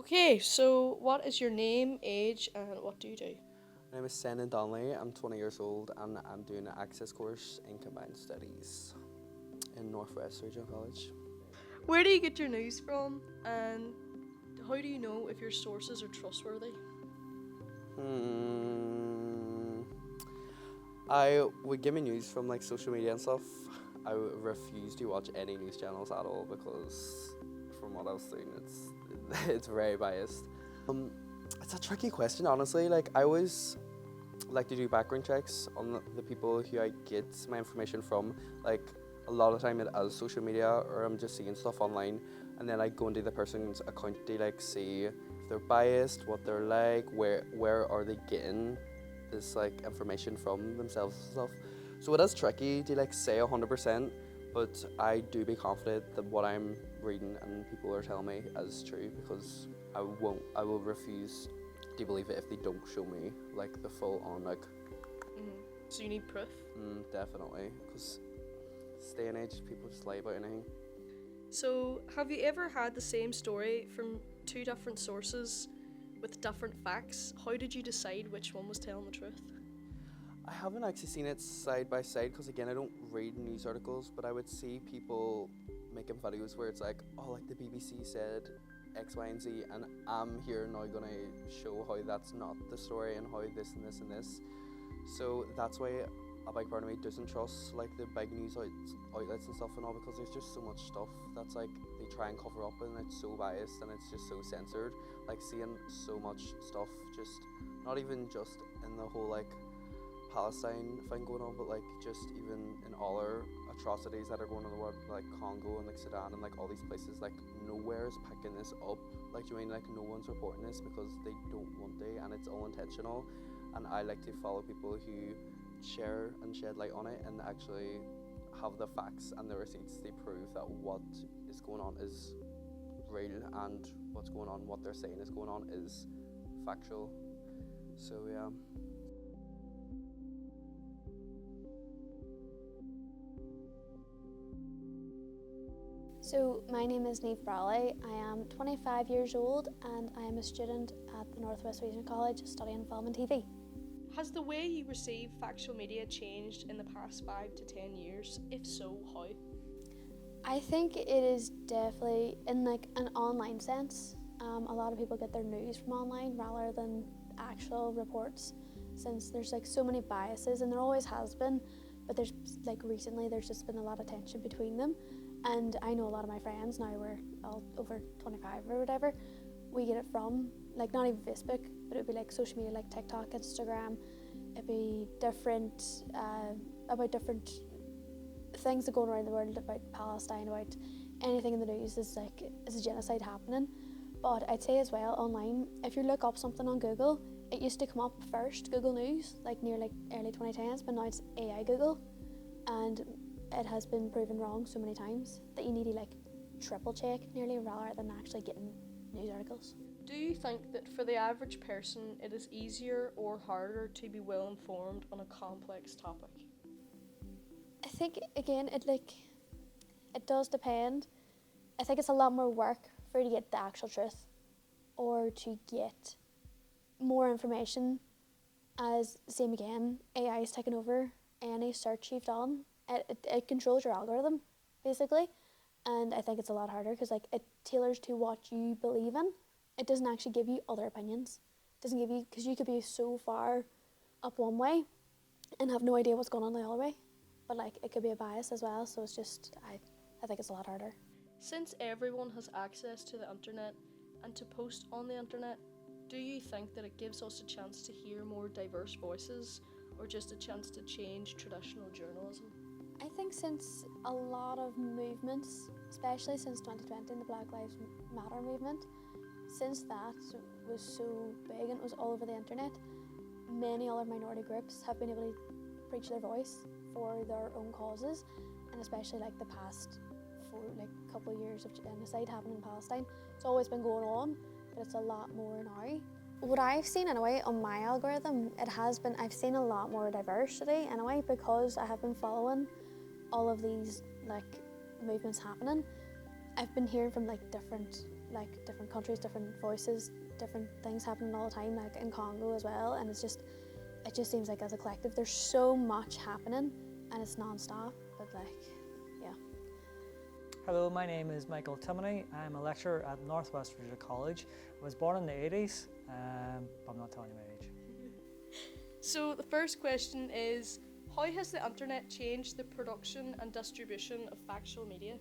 Okay, so what is your name, age, and what do you do? My name is Senan Donnelly. I'm 20 years old and I'm doing an access course in combined studies in Northwest Regional College. Where do you get your news from, and how do you know if your sources are trustworthy? Hmm. I would give me news from like social media and stuff. I would refuse to watch any news channels at all because from what I've seen, it's very biased. Um, it's a tricky question, honestly. Like I always like to do background checks on the people who I get my information from. Like a lot of the time it is social media or I'm just seeing stuff online and then I go into the person's account to like see if they're biased, what they're like, where are they getting this like information from themselves and stuff. So it is tricky to like say 100%, but I do be confident that what I'm reading and people are telling me is true because I will refuse to believe it if they don't show me like the full on like So you need proof. definitely because this day and age people just lie about anything. So have you ever had the same story from two different sources with different facts? How did you decide which one was telling the truth? I haven't actually seen it side by side because again I don't read news articles, but I would see people making videos where it's like, oh, like the BBC said X, Y, and Z, and I'm here now gonna show how that's not the story and how this and this and this. So that's why a big part of me doesn't trust like the big news outlets and stuff and all because there's just so much stuff that's like they try and cover up and it's so biased and it's just so censored. Like seeing so much stuff, just not even just in the whole like Palestine thing going on, but like just even in all our atrocities that are going on in the world, like Congo and like Sudan and like all these places, like nowhere is picking this up. Like, do you mean like no one's reporting this because they don't want to, and it's all intentional. And I like to follow people who share and shed light on it and actually have the facts and the receipts to prove that what is going on is real and what's going on, what they're saying is going on is factual. So yeah. So, my name is Neve Brawley. I am 25 years old and I am a student at the Northwest Regional College studying film and TV. Has the way you receive factual media changed in the past 5 to 10 years? If so, how? I think it is definitely in like an online sense. A lot of people get their news from online rather than actual reports, since there's like so many biases, and there always has been. But there's like recently, there's just been a lot of tension between them, and I know a lot of my friends now. We're all over 25 or whatever. We get it from like not even Facebook, but it'd be like social media like TikTok, Instagram. It'd be different about different things that go around the world about Palestine, about anything in the news is a genocide happening. But I'd say as well online, if you look up something on Google, it used to come up first, Google News, like near like early 2010s, but now it's AI Google, and it has been proven wrong so many times that you need to like triple check nearly rather than actually getting news articles. Do you think that for the average person it is easier or harder to be well informed on a complex topic? I think again it does depend. I think it's a lot more work for you to get the actual truth or to get more information, as same again, AI is taking over any search you've done. It controls your algorithm basically, and I think it's a lot harder because like it tailors to what you believe in. It doesn't actually give you other opinions. It doesn't give you, because you could be so far up one way and have no idea what's going on the other way, but like it could be a bias as well. So it's just I think it's a lot harder. Since everyone has access to the internet and to post on the internet, do you think that it gives us a chance to hear more diverse voices or just a chance to change traditional journalism? I think since a lot of movements, especially since 2020 and the Black Lives Matter movement, since that was so big and it was all over the internet, many other minority groups have been able to preach their voice for their own causes, and especially like the past couple of years of genocide happening in Palestine. It's always been going on, but it's a lot more now. What I've seen anyway on my algorithm, I've seen a lot more diversity anyway, because I have been following all of these like movements happening. I've been hearing from like different like different countries, different voices, different things happening all the time, like in Congo as well. And it just seems like as a collective, there's so much happening, and it's non-stop. But like, yeah. Hello, my name is Michael Timoney. I'm a lecturer at Northwest Virginia College. I was born in the 80s, but I'm not telling you my age. So the first question is, how has the internet changed the production and distribution of factual media?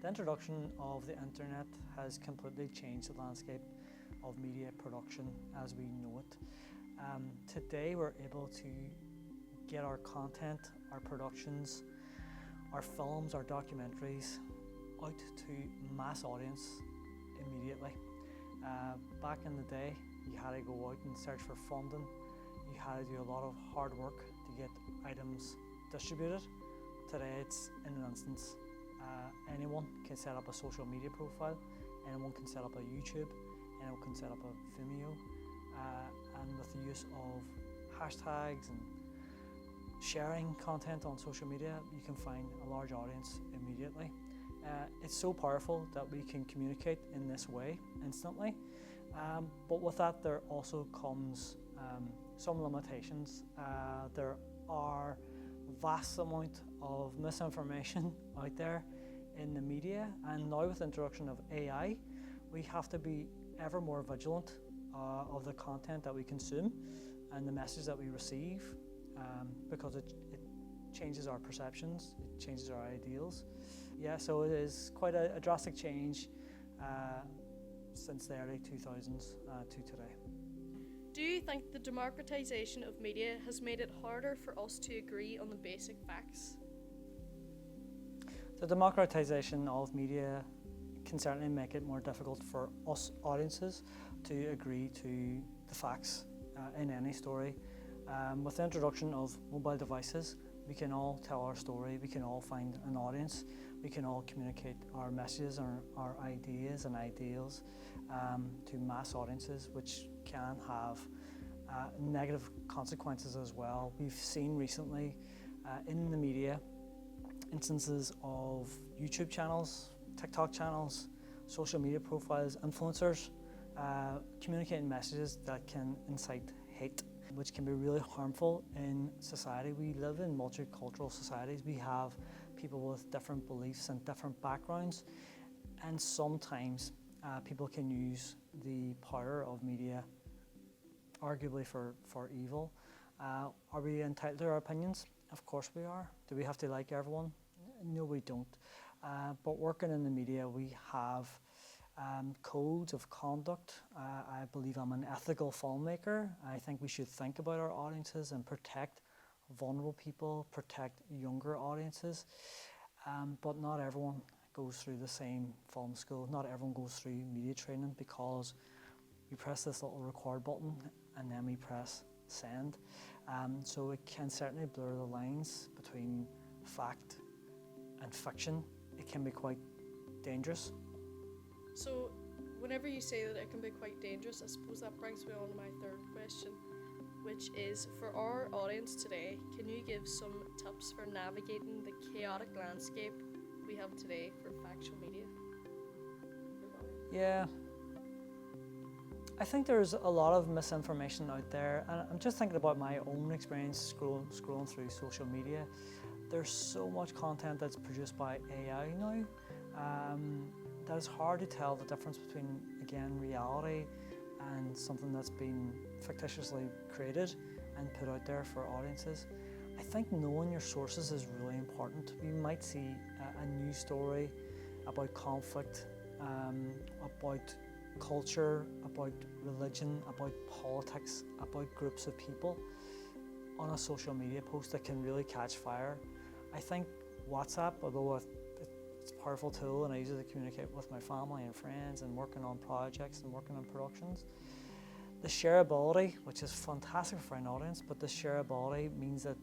The introduction of the internet has completely changed the landscape of media production as we know it. Today we're able to get our content, our productions, our films, our documentaries out to mass audience immediately. Back in the day, you had to go out and search for funding. You had to do a lot of hard work to get items distributed. Today it's in an instance. Anyone can set up a social media profile, anyone can set up a YouTube, anyone can set up a Vimeo, and with the use of hashtags and sharing content on social media, you can find a large audience immediately. It's so powerful that we can communicate in this way instantly, but with that there also comes some limitations. There are vast amount of misinformation out there in the media, and now with the introduction of AI, we have to be ever more vigilant of the content that we consume and the message that we receive, because it changes our perceptions, it changes our ideals. Yeah, so it is quite a drastic change since the early 2000s to today. Do you think the democratization of media has made it harder for us to agree on the basic facts? The democratization of media can certainly make it more difficult for us audiences to agree to the facts in any story. With the introduction of mobile devices, we can all tell our story, we can all find an audience, we can all communicate our messages, our ideas and ideals to mass audiences, which can have negative consequences as well. We've seen recently in the media instances of YouTube channels, TikTok channels, social media profiles, influencers communicating messages that can incite hate, which can be really harmful in society. We live in multicultural societies. We have people with different beliefs and different backgrounds, and sometimes people can use the power of media arguably for evil. Are we entitled to our opinions? Of course we are. Do we have to like everyone? No, we don't. But working in the media, we have codes of conduct. I believe I'm an ethical filmmaker. I think we should think about our audiences and protect vulnerable people, protect younger audiences. But not everyone goes through the same film school. Not everyone goes through media training, because we press this little record button and then we press send. So it can certainly blur the lines between fact and fiction. It can be quite dangerous. So whenever you say that it can be quite dangerous, I suppose that brings me on to my third question, which is, for our audience today, can you give some tips for navigating the chaotic landscape we have today for factual media? Yeah, I think there's a lot of misinformation out there, and I'm just thinking about my own experience scrolling through social media. There's so much content that's produced by AI now that it's hard to tell the difference between, again, reality and something that's been fictitiously created and put out there for audiences. I think knowing your sources is really important. We might see a news story about conflict, about culture, about religion, about politics, about groups of people on a social media post that can really catch fire. I think WhatsApp, although it's a powerful tool and I use it to communicate with my family and friends and working on projects and working on productions, the shareability, which is fantastic for an audience, but the shareability means that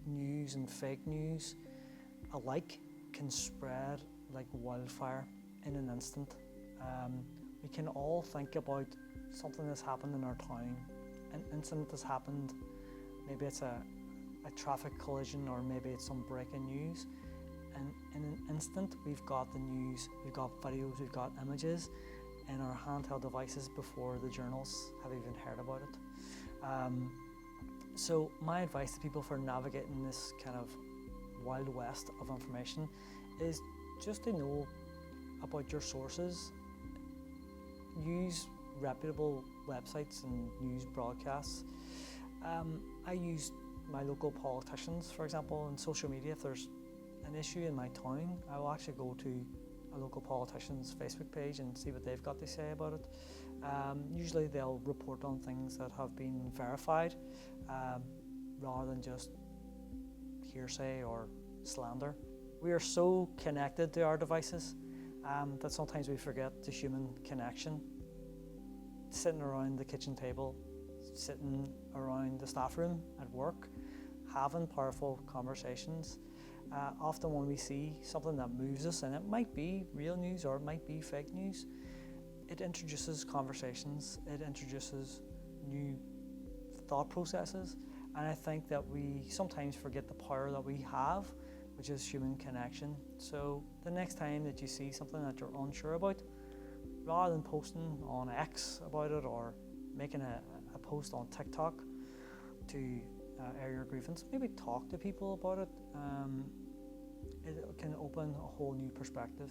news and fake news alike can spread like wildfire in an instant. We can all think about something that's happened in our town, an incident that's happened, maybe it's a traffic collision or maybe it's some breaking news, in an instant we've got the news, we've got videos, we've got images in our handheld devices before the journals have even heard about it. So my advice to people for navigating this kind of wild west of information is just to know about your sources. Use reputable websites and news broadcasts. I use my local politicians, for example, on social media. If there's an issue in my town, I will actually go to a local politician's Facebook page and see what they've got to say about it. Usually they'll report on things that have been verified rather than just hearsay or slander. We are so connected to our devices that sometimes we forget the human connection. Sitting around the kitchen table, sitting around the staff room at work, having powerful conversations. Often when we see something that moves us, and it might be real news or it might be fake news, it introduces conversations, it introduces new thought processes, and I think that we sometimes forget the power that we have, which is human connection. So the next time that you see something that you're unsure about, rather than posting on X about it or making a post on TikTok to air your grievance, maybe talk to people about it. It can open a whole new perspective.